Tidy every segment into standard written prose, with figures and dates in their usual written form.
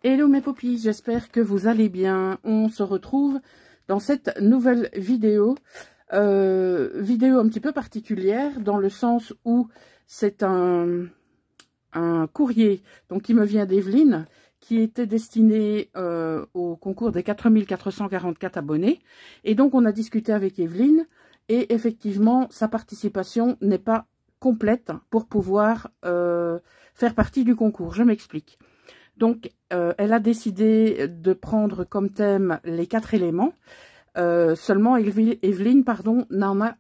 Hello mes poppies, j'espère que vous allez bien. On se retrouve dans cette nouvelle vidéo. Vidéo un petit peu particulière dans le sens où c'est un courrier donc, qui me vient d'Evelyne, qui était destiné au concours des 4444 abonnés. Et donc on a discuté avec Evelyne et effectivement sa participation n'est pas complète pour pouvoir faire partie du concours. Je m'explique. Donc, elle a décidé de prendre comme thème les 4 éléments. Seulement, Evelyne, n'en a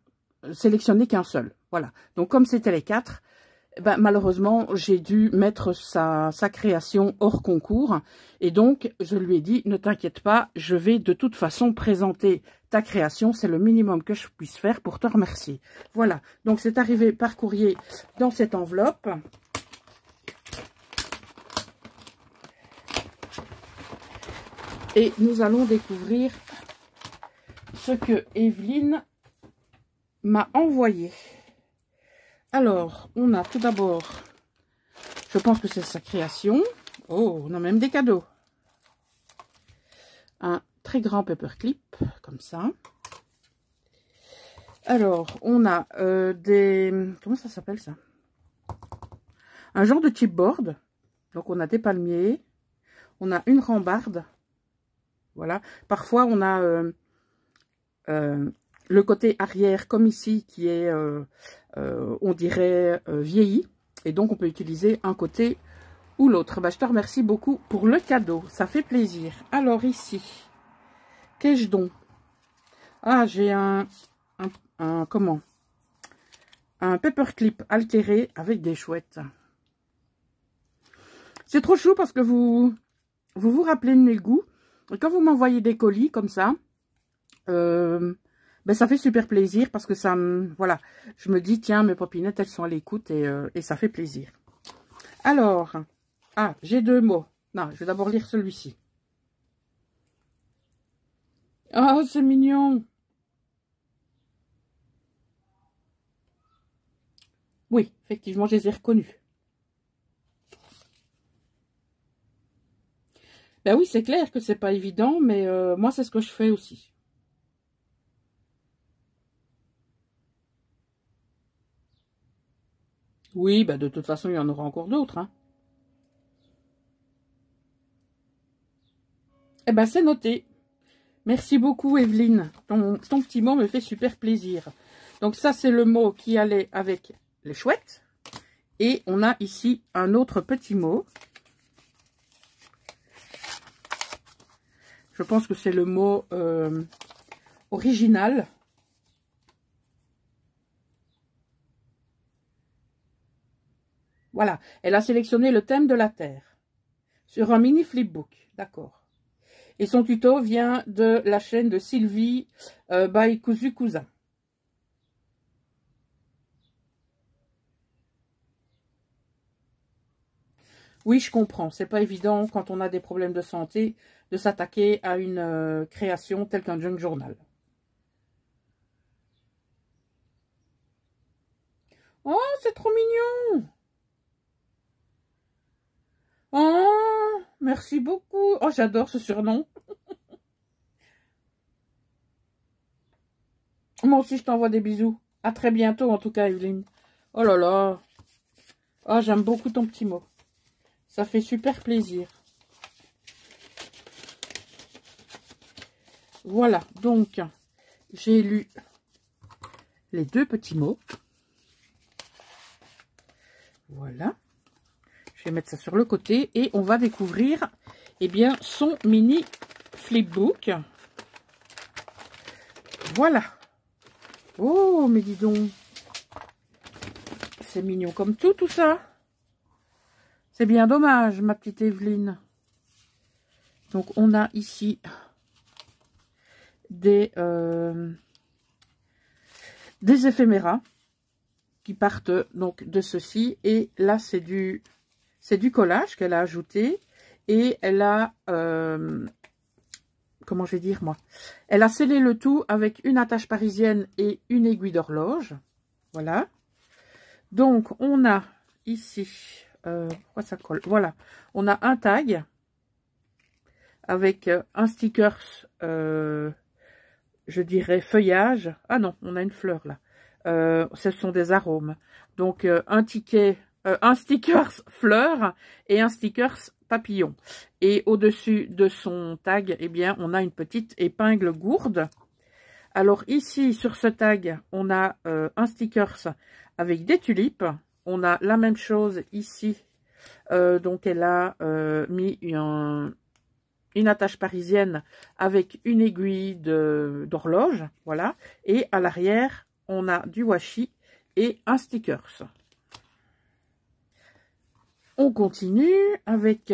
sélectionné qu'un seul. Voilà. Donc, comme c'était les 4, ben, malheureusement, j'ai dû mettre sa création hors concours. Et donc, je lui ai dit, ne t'inquiète pas, je vais de toute façon présenter ta création. C'est le minimum que je puisse faire pour te remercier. Voilà. Donc, c'est arrivé par courrier dans cette enveloppe. Et nous allons découvrir ce que Evelyne m'a envoyé. Alors, on a tout d'abord, je pense que c'est sa création. Oh, on a même des cadeaux. Un très grand paperclip, comme ça. Alors, on a des... Comment ça s'appelle ça? Un genre de chipboard. Donc, on a des palmiers. On a une rambarde. Voilà. Parfois, on a le côté arrière, comme ici, qui est, on dirait, vieilli. Et donc, on peut utiliser un côté ou l'autre. Bah, je te remercie beaucoup pour le cadeau. Ça fait plaisir. Alors, ici, qu'ai-je donc? Ah, j'ai comment? Un paperclip altéré avec des chouettes. C'est trop chou parce que vous rappelez de mes goûts. Et quand vous m'envoyez des colis comme ça, ben ça fait super plaisir parce que ça me... Voilà, je me dis, tiens, mes popinettes, elles sont à l'écoute et ça fait plaisir. Alors, ah, j'ai 2 mots. Non, je vais d'abord lire celui-ci. Oh, c'est mignon. Oui, effectivement, je les ai reconnus. Ben oui, c'est clair que c'est pas évident, mais moi, c'est ce que je fais aussi. Oui, ben de toute façon, il y en aura encore d'autres. Hein. Eh ben, c'est noté. Merci beaucoup, Evelyne. Ton petit mot me fait super plaisir. Donc, ça, c'est le mot qui allait avec les chouettes. Et on a ici un autre petit mot. Je pense que c'est le mot original. Voilà, elle a sélectionné le thème de la Terre sur un mini flipbook, d'accord. Et son tuto vient de la chaîne de Sylvie by Cousu Cousin. Oui, je comprends, c'est pas évident quand on a des problèmes de santé de s'attaquer à une création telle qu'un junk journal. Oh, c'est trop mignon! Oh, merci beaucoup. Oh, j'adore ce surnom. Moi aussi, je t'envoie des bisous. À très bientôt, en tout cas, Evelyne. Oh là là. Oh, j'aime beaucoup ton petit mot. Ça fait super plaisir. Voilà, donc, j'ai lu les 2 petits mots. Voilà. Je vais mettre ça sur le côté et on va découvrir, eh bien, son mini flipbook. Voilà. Oh, mais dis donc. C'est mignon comme tout ça. C'est bien dommage, ma petite Evelyne. Donc, on a ici des éphéméras qui partent donc de ceci. Et là, c'est du collage qu'elle a ajouté. Et elle a... comment je vais dire, moi? Elle a scellé le tout avec une attache parisienne et une aiguille d'horloge. Voilà. Donc, on a ici... pourquoi ça colle? Voilà. On a un tag avec un stickers, je dirais feuillage. Ah non, on a une fleur là. Ce sont des arômes. Donc un stickers fleur et un stickers papillon. Et au-dessus de son tag, eh bien, on a une petite épingle gourde. Alors ici, sur ce tag, on a un stickers avec des tulipes. On a la même chose ici. Donc elle a mis une attache parisienne avec une aiguille d'horloge. Voilà. Et à l'arrière, on a du washi et un stickers. On continue avec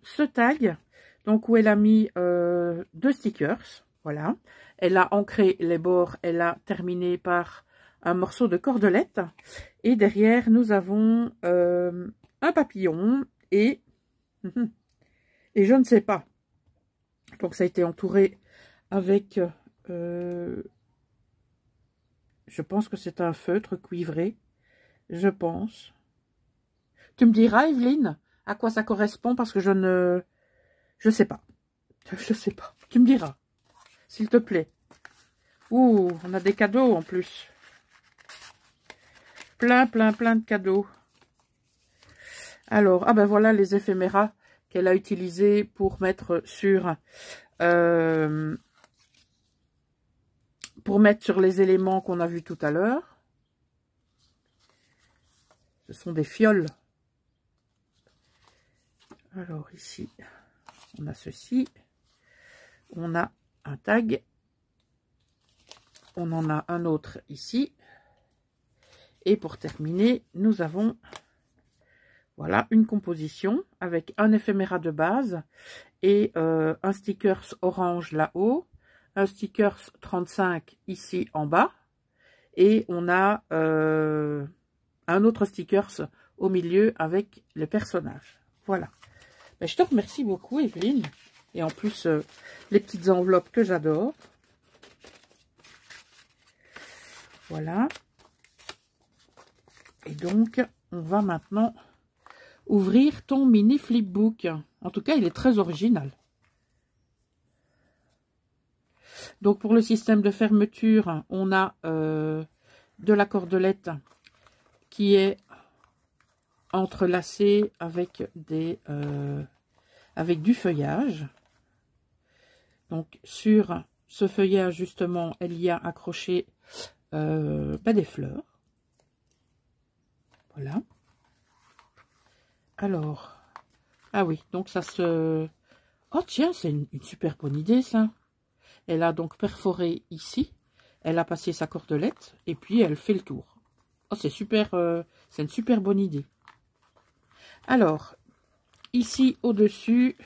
ce tag, donc où elle a mis 2 stickers, voilà. Elle a ancré les bords, elle a terminé par un morceau de cordelette. Et derrière, nous avons un papillon et je ne sais pas. Donc ça a été entouré avec, je pense que c'est un feutre cuivré, je pense. Tu me diras, Evelyne, à quoi ça correspond, parce que je sais pas. Je sais pas. Tu me diras, s'il te plaît. Ouh, on a des cadeaux en plus. Plein de cadeaux. Alors, ah ben voilà les éphéméras qu'elle a utilisés pour mettre sur les éléments qu'on a vus tout à l'heure. Ce sont des fioles. Alors ici, on a ceci. On a un tag. On en a un autre ici. Et pour terminer, nous avons voilà une composition avec un éphéméra de base et un stickers orange là-haut, un stickers 35 ici en bas, et on a un autre stickers au milieu avec les personnages. Voilà. Ben, je te remercie beaucoup, Evelyne. Et en plus, les petites enveloppes que j'adore. Voilà. Et donc, on va maintenant ouvrir ton mini flipbook. En tout cas, il est très original. Donc, pour le système de fermeture, on a de la cordelette qui est entrelacée avec avec du feuillage. Donc, sur ce feuillage, justement, elle y a accroché des fleurs. Voilà. Alors, ah oui, donc ça se... Oh tiens, c'est une super bonne idée, ça. Elle a donc perforé ici. Elle a passé sa cordelette et puis elle fait le tour. Oh, c'est super, c'est une super bonne idée. Alors, ici, au-dessus,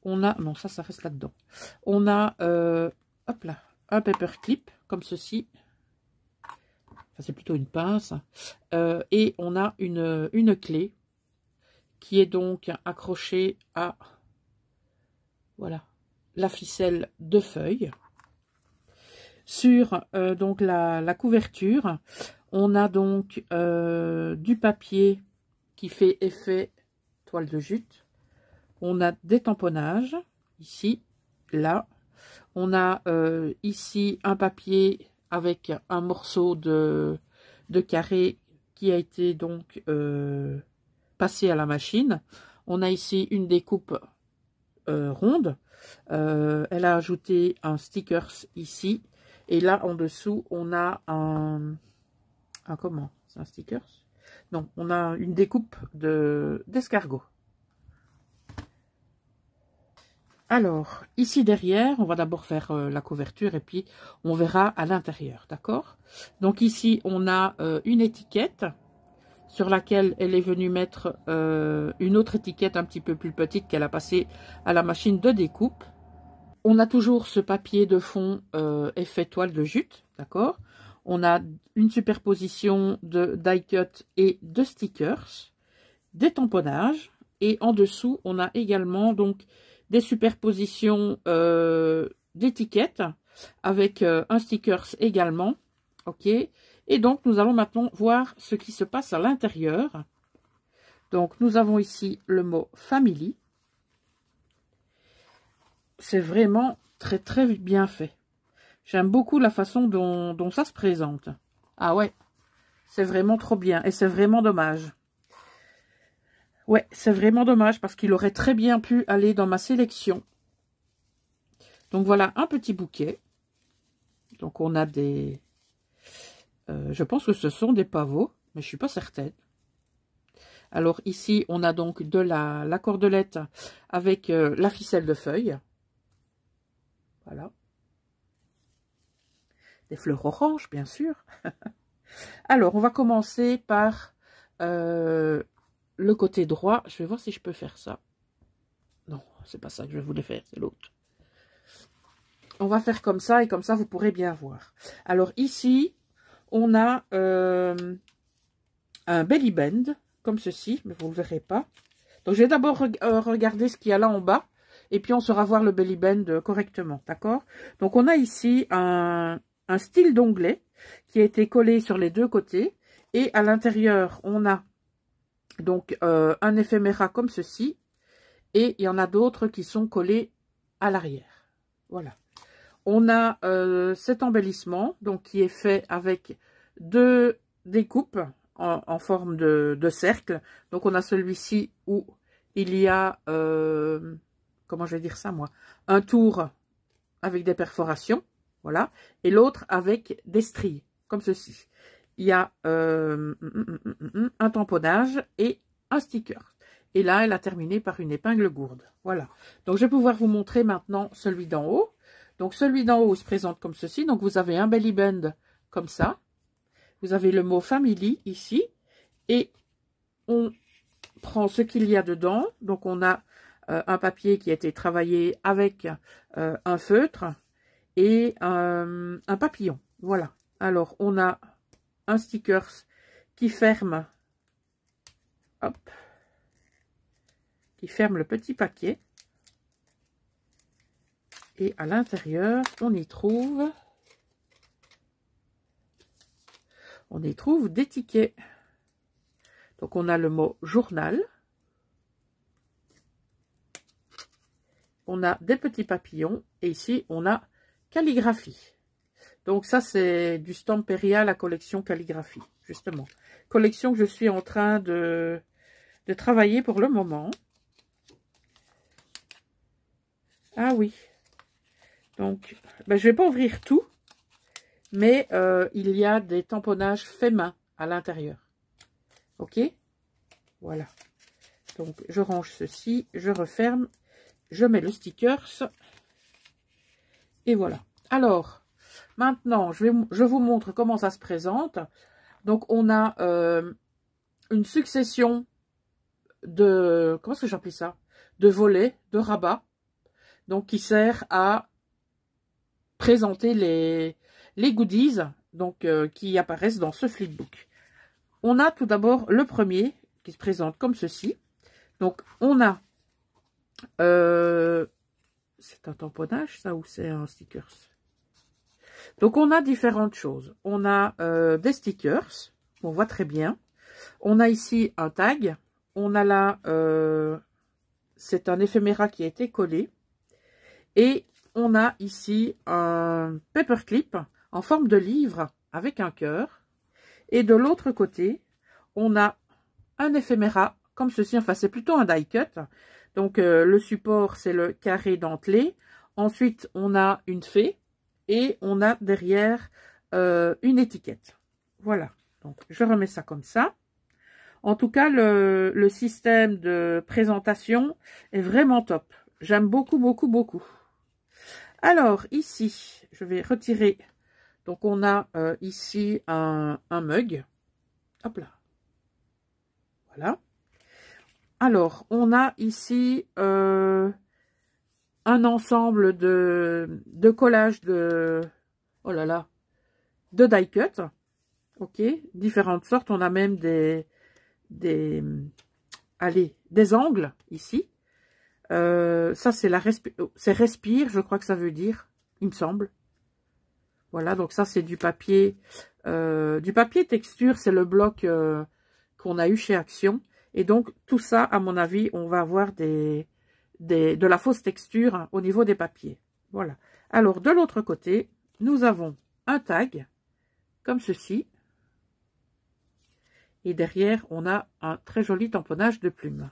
on a... Non, ça reste là-dedans. On a, hop là, un paperclip, comme ceci. Enfin, c'est plutôt une pince. Et on a une clé qui est donc accrochée à, voilà, la ficelle de feuilles. Sur donc la couverture, on a donc du papier qui fait effet toile de jute. On a des tamponnages, ici, là. On a ici un papier avec un morceau de carré qui a été donc passé à la machine. On a ici une découpe ronde. Elle a ajouté un stickers ici. Et là, en dessous, on a comment? C'est un stickers? Non, on a une découpe d'escargot. Alors, ici derrière, on va d'abord faire la couverture et puis on verra à l'intérieur, d'accord? Donc ici, on a une étiquette sur laquelle elle est venue mettre une autre étiquette un petit peu plus petite qu'elle a passée à la machine de découpe. On a toujours ce papier de fond effet toile de jute, d'accord? On a une superposition de die cut et de stickers, des tamponnages, et en dessous, on a également donc des superpositions d'étiquettes avec un stickers également, ok? Et donc, nous allons maintenant voir ce qui se passe à l'intérieur. Donc, nous avons ici le mot Family. c'est vraiment très très bien fait. J'aime beaucoup la façon dont ça se présente. Ah ouais, c'est vraiment trop bien et c'est vraiment dommage. Ouais, c'est vraiment dommage parce qu'il aurait très bien pu aller dans ma sélection. Donc voilà, un petit bouquet. Donc on a des... je pense que ce sont des pavots, mais je suis pas certaine. Alors ici, on a donc de la cordelette avec la ficelle de feuilles. Voilà. Des fleurs oranges, bien sûr. Alors, on va commencer par le côté droit. Je vais voir si je peux faire ça. Non, c'est pas ça que je voulais faire, c'est l'autre. On va faire comme ça et comme ça, vous pourrez bien voir. Alors ici, on a un belly band, comme ceci, mais vous ne le verrez pas. Donc, je vais d'abord regarder ce qu'il y a là en bas. Et puis, on saura voir le belly band correctement, d'accord? Donc, on a ici un style d'onglet qui a été collé sur les deux côtés. Et à l'intérieur, on a donc un éphéméra comme ceci. Et il y en a d'autres qui sont collés à l'arrière. Voilà. On a cet embellissement donc qui est fait avec deux découpes en forme de cercle. Donc, on a celui-ci où il y a, comment je vais dire ça moi, un tour avec des perforations, voilà, et l'autre avec des stries, comme ceci. Il y a un tamponnage et un sticker. Et là, elle a terminé par une épingle gourde. Voilà. Donc, je vais pouvoir vous montrer maintenant celui d'en haut. Donc, celui d'en haut se présente comme ceci. Donc, vous avez un belly band comme ça. Vous avez le mot family ici. Et on prend ce qu'il y a dedans. Donc, on a un papier qui a été travaillé avec un feutre et un papillon. Voilà. Alors, on a un sticker qui ferme, hop, qui ferme le petit paquet. Et à l'intérieur, on y trouve des tickets. Donc, on a le mot journal. On a des petits papillons. Et ici, on a calligraphie. Donc, ça, c'est du Stamperia, la collection calligraphie, justement. Collection que je suis en train de travailler pour le moment. Ah oui. Donc, ben, je ne vais pas ouvrir tout. Mais il y a des tamponnages faits main à l'intérieur. Ok? Voilà. Donc, je range ceci, je referme, je mets le stickers. Et voilà. Alors, maintenant, je vous montre comment ça se présente. Donc, on a une succession de... Comment est-ce que j'appelle ça? De volets, de rabats. Donc, qui sert à présenter les goodies donc, qui apparaissent dans ce flipbook. On a tout d'abord le premier qui se présente comme ceci. Donc, on a... c'est un tamponnage, ça, ou c'est un sticker? Donc, on a différentes choses. On a des stickers, on voit très bien. On a ici un tag. On a là, c'est un éphéméra qui a été collé. Et on a ici un paperclip en forme de livre avec un cœur. Et de l'autre côté, on a un éphéméra comme ceci. Enfin, c'est plutôt un die cut. Donc, le support, c'est le carré dentelé. Ensuite, on a une fée. Et on a derrière une étiquette. Voilà. Donc, je remets ça comme ça. En tout cas, le système de présentation est vraiment top. J'aime beaucoup, beaucoup, beaucoup. Alors, ici, je vais retirer. Donc, on a ici un mug. Hop là. Voilà. Alors, on a ici un ensemble de collages de... Oh là là. De die cut. Ok. Différentes sortes. On a même des angles ici. Ça, c'est respire, je crois que ça veut dire, il me semble. Voilà, donc ça, c'est du papier texture, c'est le bloc qu'on a eu chez Action. Et donc, tout ça, à mon avis, on va avoir des de la fausse texture hein, au niveau des papiers. Voilà. Alors, de l'autre côté, nous avons un tag, comme ceci. Et derrière, on a un très joli tamponnage de plumes.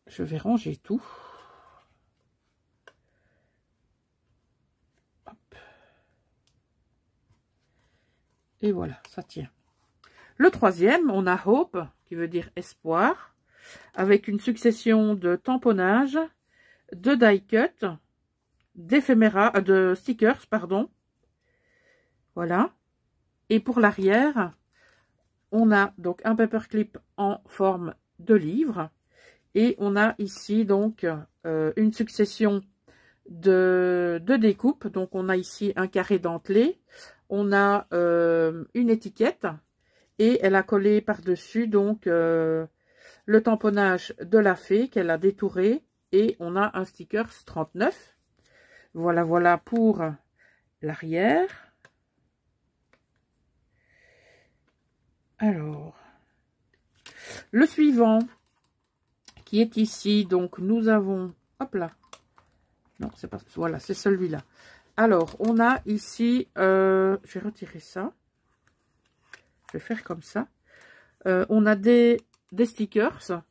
Je vais ranger tout. Hop. Et voilà, ça tient. Le troisième, on a Hope, qui veut dire espoir, avec une succession de tamponnages, de die cut, d'éphéméra, de stickers, pardon. Voilà. Et pour l'arrière, on a donc un paperclip en forme de livre. Et on a ici donc une succession de découpes. Donc on a ici un carré dentelé. On a une étiquette. Et elle a collé par-dessus donc le tamponnage de la fée qu'elle a détouré. Et on a un sticker 39. Voilà, voilà pour l'arrière. Alors, le suivant qui est ici, donc nous avons, hop là, non, c'est pas, voilà, c'est celui-là. Alors, on a ici, je vais retirer ça, je vais faire comme ça. On a des stickers,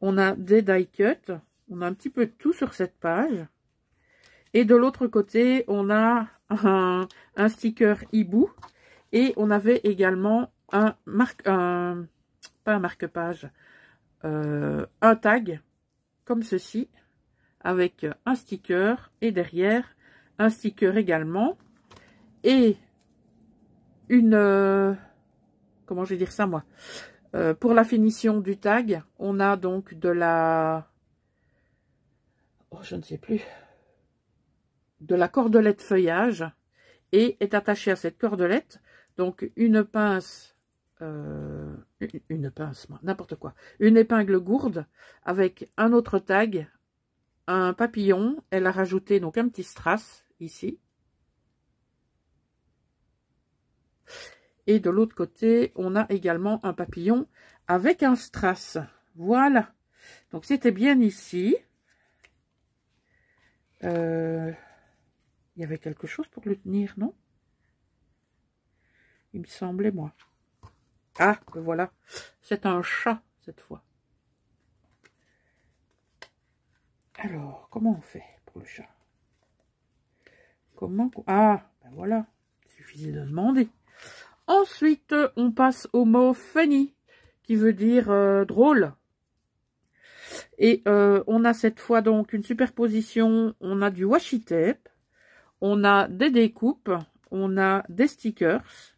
on a des die cut, on a un petit peu de tout sur cette page. Et de l'autre côté, on a un sticker hibou. Et on avait également pas un marque-page, un tag, comme ceci, avec un sticker, et derrière, un sticker également, et une, comment je vais dire ça moi, pour la finition du tag, on a donc de la, oh, je ne sais plus, de la cordelette feuillage, et est attachée à cette cordelette, donc une pince, une pince, n'importe quoi, une épingle gourde avec un autre tag, un papillon. Elle a rajouté donc un petit strass ici. Et de l'autre côté, on a également un papillon avec un strass. Voilà. Donc c'était bien ici. Il y avait quelque chose pour le tenir, non? Il me semblait, moi. Ah, voilà. C'est un chat, cette fois. Alors, comment on fait pour le chat? Comment... Ah, ben voilà. Il suffisait de demander. Ensuite, on passe au mot funny, qui veut dire drôle. Et on a cette fois donc une superposition. On a du washi tape. On a des découpes. On a des stickers.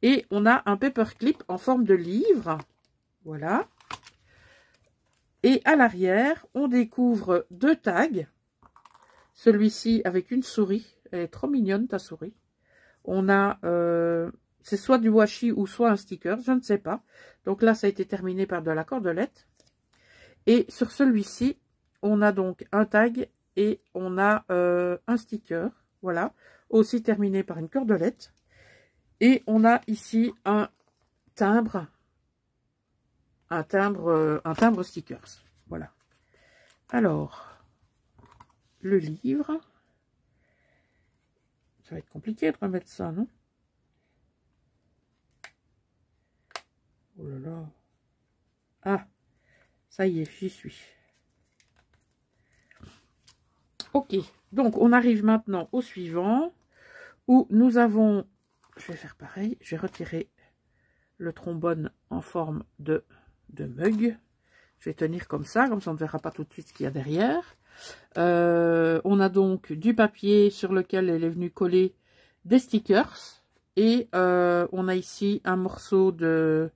Et on a un paperclip en forme de livre. Voilà. Et à l'arrière, on découvre deux tags. Celui-ci avec une souris. Elle est trop mignonne, ta souris. On a... c'est soit du washi ou soit un sticker, je ne sais pas. Donc là, ça a été terminé par de la cordelette. Et sur celui-ci, on a donc un tag et on a un sticker. Voilà. Aussi terminé par une cordelette. Et on a ici un timbre stickers. Voilà. Alors, le livre. Ça va être compliqué de remettre ça, non? Oh là là. Ah, ça y est, j'y suis. Ok, donc on arrive maintenant au suivant, où nous avons... Je vais faire pareil, je vais retirer le trombone en forme de mug. Je vais tenir comme ça on ne verra pas tout de suite ce qu'il y a derrière. On a donc du papier sur lequel elle est venue coller des stickers. Et on a ici un morceau de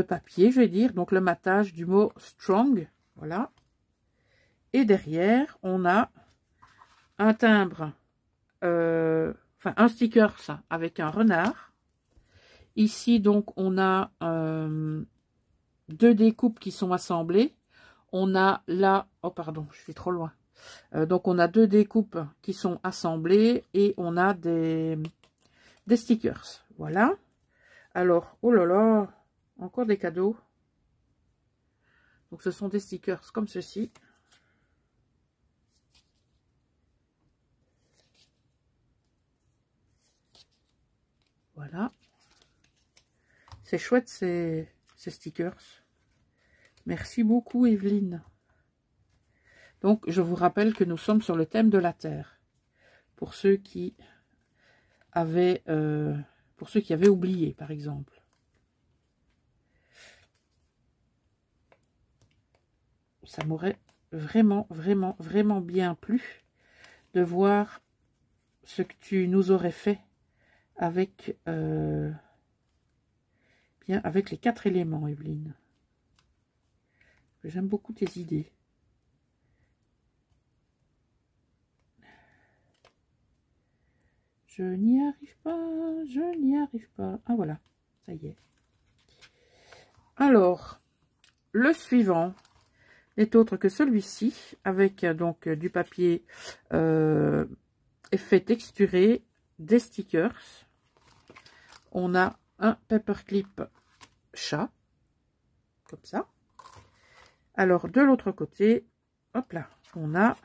papier, je vais dire. Donc le matage du mot strong. Voilà. Et derrière, on a un timbre, enfin un sticker ça, avec un renard. Ici, donc, on a deux découpes qui sont assemblées. On a là, oh pardon, je suis trop loin. Donc, on a deux découpes qui sont assemblées et on a des stickers. Voilà. Alors, oh là là, encore des cadeaux. Donc ce sont des stickers comme ceci. Voilà. C'est chouette ces stickers. Merci beaucoup Evelyne. Donc je vous rappelle que nous sommes sur le thème de la Terre. Pour ceux qui avaient oublié par exemple. Ça m'aurait vraiment bien plu de voir ce que tu nous aurais fait avec, avec les 4 éléments, Evelyne. J'aime beaucoup tes idées. Je n'y arrive pas, je n'y arrive pas. Ah voilà, ça y est. Alors, le suivant n'est autre que celui-ci, avec donc du papier effet texturé, des stickers. On a un paperclip chat, comme ça. Alors, de l'autre côté, hop là, on a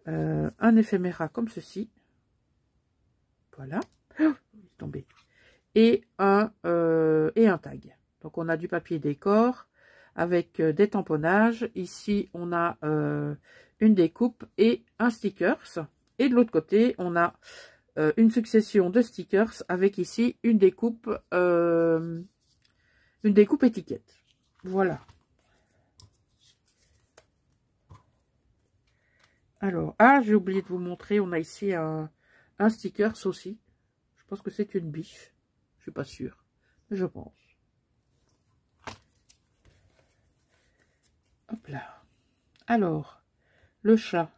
un éphéméra comme ceci. Voilà. Oh, il est tombé. Et un tag. Donc, on a du papier décor avec des tamponnages. Ici, on a une découpe et un stickers. Et de l'autre côté, on a une succession de stickers avec ici une découpe étiquette. Voilà. Alors, j'ai oublié de vous montrer, on a ici un stickers aussi. Je pense que c'est une biche. Je suis pas sûre, mais je pense. Hop là. Alors, le chat.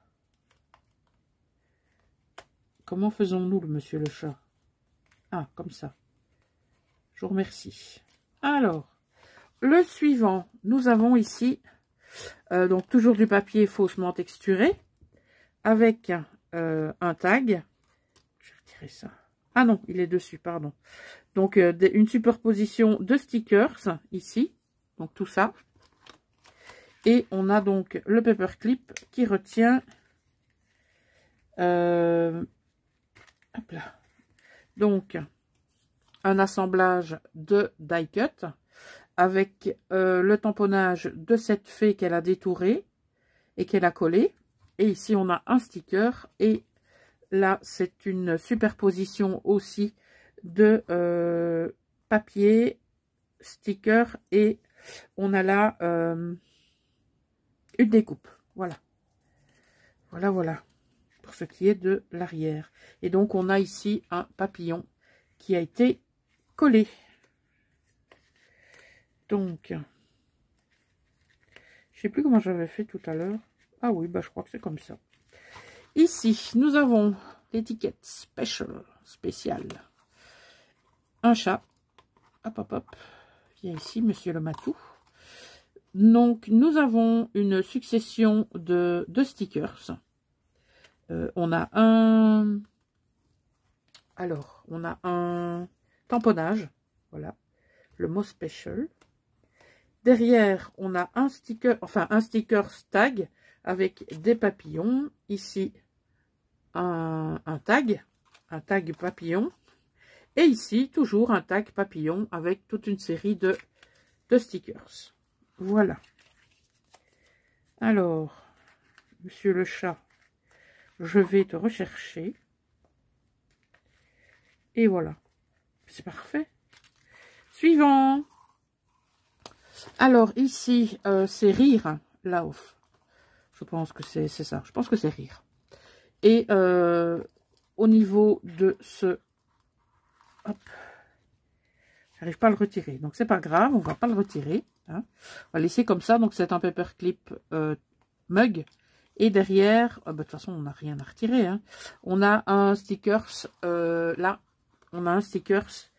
Comment faisons-nous, monsieur le chat? Ah, comme ça. Je vous remercie. Alors, le suivant, nous avons ici, donc toujours du papier faussement texturé, avec un tag. Je vais retirer ça. Ah non, il est dessus, pardon. Donc, une superposition de stickers, ici. Donc, tout ça. Et on a donc le paperclip qui retient... hop là. Donc, un assemblage de die cut avec le tamponnage de cette fée qu'elle a détourée et qu'elle a collé. Et ici, on a un sticker. Et là, c'est une superposition aussi de papier, sticker. Et on a là une découpe. Voilà. Voilà. Pour ce qui est de l'arrière. Et donc, on a ici un papillon qui a été collé. Donc, je sais plus comment j'avais fait tout à l'heure. Ah oui, bah je crois que c'est comme ça. Ici, nous avons l'étiquette spéciale. Un chat. Hop. Viens ici, monsieur le matou. Donc, nous avons une succession de stickers. On a un... Alors, on a un tamponnage. Voilà. Le mot special. Derrière, on a un sticker, enfin un sticker tag avec des papillons. Ici, un tag papillon. Et ici, toujours un tag papillon avec toute une série de stickers. Voilà. Alors, monsieur le chat, je vais te rechercher. Et voilà. C'est parfait. Suivant. Alors, ici, c'est rire. Lauf. Je pense que c'est ça. Je pense que c'est rire. Et au niveau de ce... Hop. J'arrive pas à le retirer. Donc, c'est pas grave. On va pas le retirer. Hein. On va laisser comme ça. Donc, c'est un paperclip mug. Et derrière, de toute façon, on n'a rien à retirer. Hein. On a un stickers. Là, on a un stickers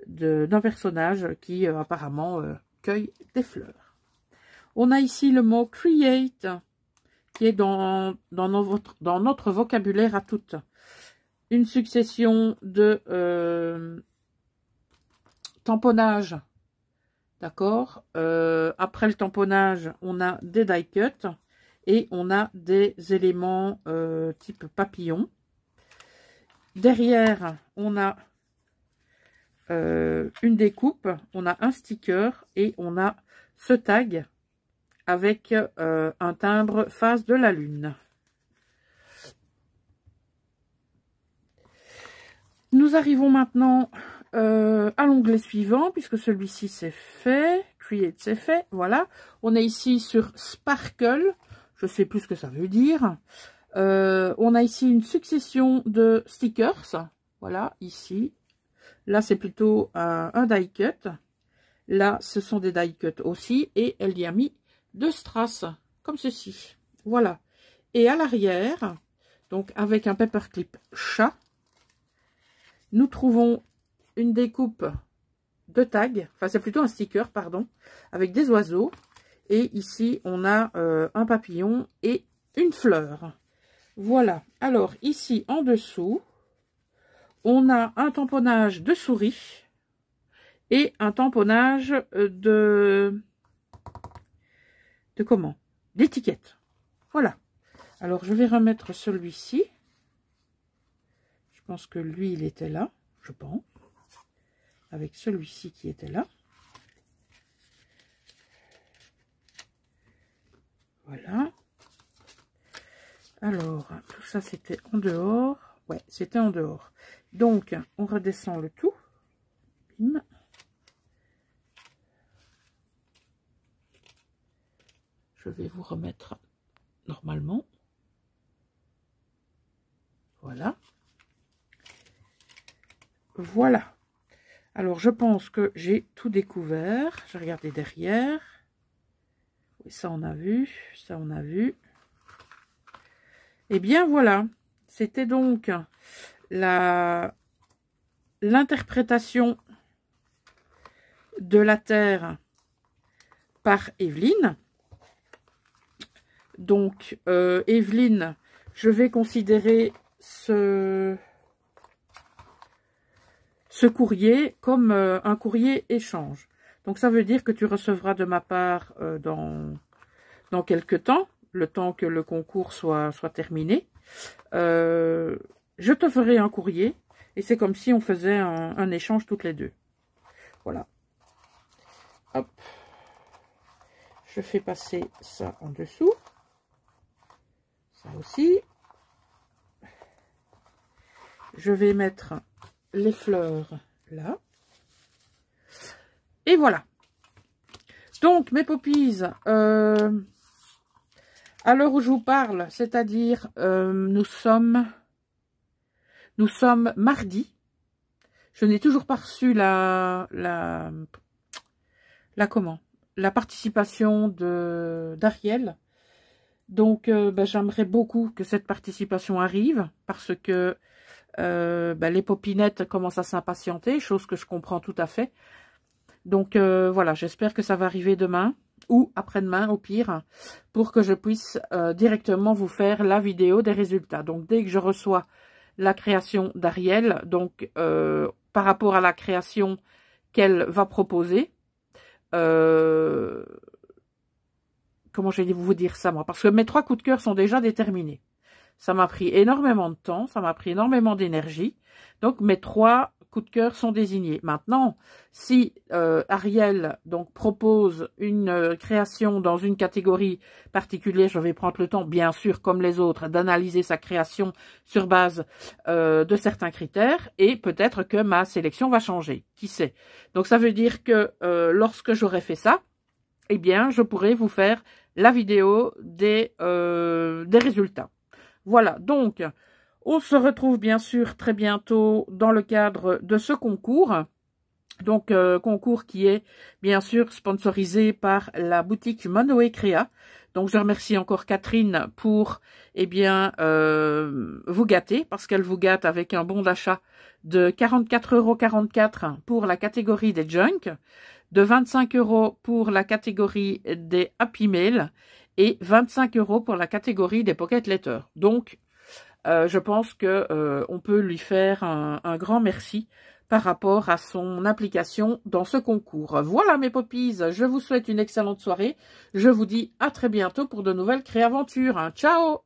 d'un personnage qui apparemment cueille des fleurs. On a ici le mot create qui est dans notre vocabulaire à toutes. Une succession de tamponnages D'accord. Après le tamponnage, on a des die cuts et on a des éléments type papillon. Derrière, on a une découpe, on a un sticker et on a ce tag avec un timbre face de la lune. Nous arrivons maintenant à l'onglet suivant, puisque celui-ci c'est fait, Create c'est fait, voilà. On est ici sur Sparkle, je sais plus ce que ça veut dire. On a ici une succession de stickers, voilà, ici. Là c'est plutôt un die cut. Là ce sont des die cut aussi, et elle y a mis deux strass, comme ceci, voilà. Et à l'arrière, donc avec un paperclip chat, nous trouvons une découpe de tag, enfin c'est plutôt un sticker, pardon, avec des oiseaux. Et ici, on a un papillon et une fleur. Voilà. Alors, ici, en dessous, on a un tamponnage de souris et un tamponnage de comment? D'étiquette. Voilà. Alors, je vais remettre celui-ci. Je pense que lui, il était là, je pense. Avec celui-ci qui était là. Voilà. Alors, tout ça, c'était en dehors. Ouais, c'était en dehors. Donc, on redescend le tout. Bim. Je vais vous remettre normalement. Voilà. Voilà. Alors, je pense que j'ai tout découvert. Je vais regarder derrière. Oui, ça, on a vu. Ça, on a vu. Eh bien, voilà. C'était donc l'interprétation de la Terre par Evelyne. Donc, Evelyne, je vais considérer ce courrier comme un courrier échange. Donc, ça veut dire que tu recevras de ma part dans quelques temps, le temps que le concours soit terminé. Je te ferai un courrier et c'est comme si on faisait un échange toutes les deux. Voilà. Hop. Je fais passer ça en dessous. Ça aussi. Je vais mettre les fleurs là. Et voilà. Donc, mes poppies, à l'heure où je vous parle, c'est-à-dire nous sommes mardi. Je n'ai toujours pas reçu la participation d'Ariel. Donc, j'aimerais beaucoup que cette participation arrive parce que les popinettes commencent à s'impatienter, chose que je comprends tout à fait. Donc, voilà, j'espère que ça va arriver demain ou après-demain au pire pour que je puisse directement vous faire la vidéo des résultats. Donc, dès que je reçois la création d'Ariel, donc par rapport à la création qu'elle va proposer, comment je vais vous dire ça, moi? Parce que mes 3 coups de cœur sont déjà déterminés. Ça m'a pris énormément de temps, ça m'a pris énormément d'énergie. Donc, mes 3 coups de cœur sont désignés. Maintenant, si Ariel donc propose une création dans une catégorie particulière, je vais prendre le temps, bien sûr, comme les autres, d'analyser sa création sur base de certains critères et peut-être que ma sélection va changer. Qui sait? Donc, ça veut dire que lorsque j'aurai fait ça, eh bien, je pourrai vous faire la vidéo des résultats. Voilà, donc, on se retrouve bien sûr très bientôt dans le cadre de ce concours. Donc, concours qui est bien sûr sponsorisé par la boutique Manoé Créa. Donc, je remercie encore Catherine pour, eh bien, vous gâter, parce qu'elle vous gâte avec un bon d'achat de 44,44 € pour la catégorie des junk, de 25 € pour la catégorie des Happy Mail et 25 € pour la catégorie des Pocket Letters. Donc, je pense que on peut lui faire un grand merci par rapport à son implication dans ce concours. Voilà mes poppies, je vous souhaite une excellente soirée. Je vous dis à très bientôt pour de nouvelles créaventures. Ciao!